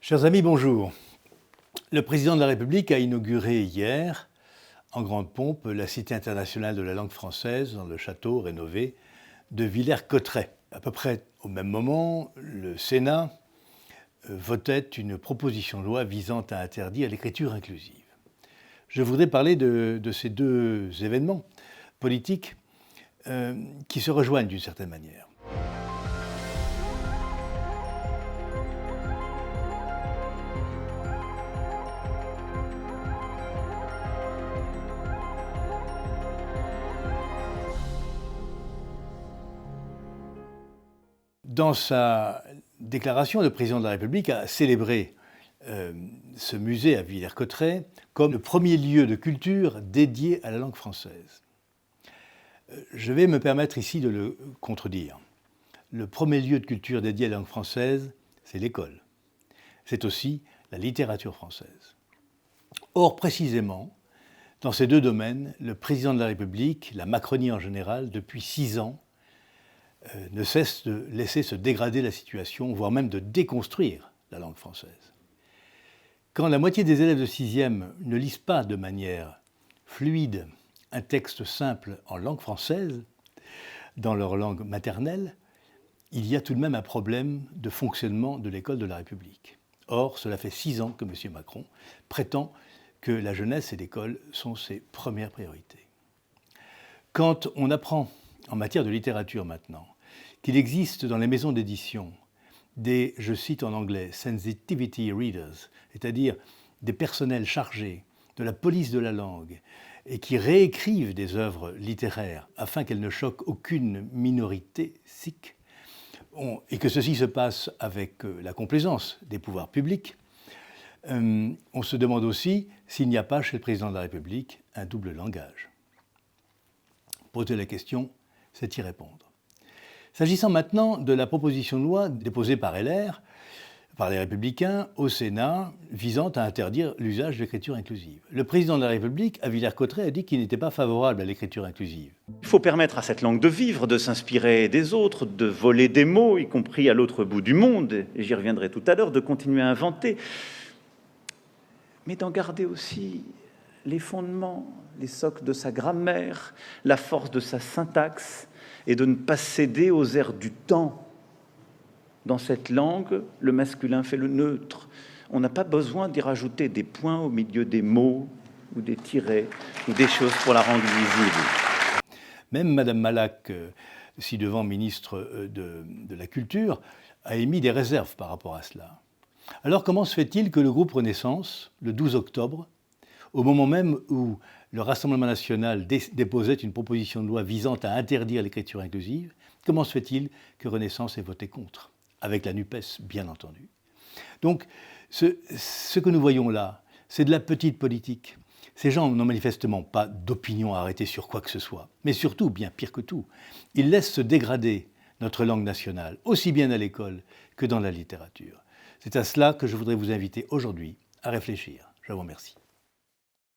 Chers amis, bonjour. Le président de la République a inauguré hier, en grande pompe, la Cité internationale de la langue française dans le château rénové de Villers-Cotterêts. À peu près au même moment, le Sénat votait une proposition de loi visant à interdire l'écriture inclusive. Je voudrais parler de ces deux événements politiques qui se rejoignent d'une certaine manière. Dans sa déclaration, le président de la République a célébré ce musée à Villers-Cotterêts comme le premier lieu de culture dédié à la langue française. Je vais me permettre ici de le contredire. Le premier lieu de culture dédié à la langue française, c'est l'école. C'est aussi la littérature française. Or, précisément, dans ces deux domaines, le président de la République, la Macronie en général, depuis 6 ans, ne cesse de laisser se dégrader la situation, voire même de déconstruire la langue française. Quand la moitié des élèves de 6e ne lisent pas de manière fluide un texte simple en langue française, dans leur langue maternelle, il y a tout de même un problème de fonctionnement de l'école de la République. Or, cela fait 6 ans que M. Macron prétend que la jeunesse et l'école sont ses premières priorités. Quand on apprend en matière de littérature maintenant qu'il existe dans les maisons d'édition des, je cite en anglais, sensitivity readers, c'est-à-dire des personnels chargés de la police de la langue et qui réécrivent des œuvres littéraires afin qu'elles ne choquent aucune minorité sikh, et que ceci se passe avec la complaisance des pouvoirs publics, on se demande aussi s'il n'y a pas chez le président de la République un double langage. Poser la question, c'est y répondre. S'agissant maintenant de la proposition de loi déposée par LR, par les Républicains, au Sénat, visant à interdire l'usage de l'écriture inclusive. Le président de la République, à Villers-Cotterêts, a dit qu'il n'était pas favorable à l'écriture inclusive. Il faut permettre à cette langue de vivre, de s'inspirer des autres, de voler des mots, y compris à l'autre bout du monde, et j'y reviendrai tout à l'heure, de continuer à inventer, mais d'en garder aussi les fondements, les socles de sa grammaire, la force de sa syntaxe, et de ne pas céder aux airs du temps. Dans cette langue, le masculin fait le neutre. On n'a pas besoin d'y rajouter des points au milieu des mots, ou des tirets, ou des choses pour la rendre lisible. Même Mme Malak, ci-devant ministre de la Culture, a émis des réserves par rapport à cela. Alors comment se fait-il que le groupe Renaissance, le 12 octobre, au moment même où le Rassemblement national déposait une proposition de loi visant à interdire l'écriture inclusive, comment se fait-il que Renaissance ait voté contre, avec la NUPES, bien entendu? Donc, ce que nous voyons là, c'est de la petite politique. Ces gens n'ont manifestement pas d'opinion à arrêter sur quoi que ce soit, mais surtout, bien pire que tout, ils laissent se dégrader notre langue nationale, aussi bien à l'école que dans la littérature. C'est à cela que je voudrais vous inviter aujourd'hui à réfléchir. Je vous remercie.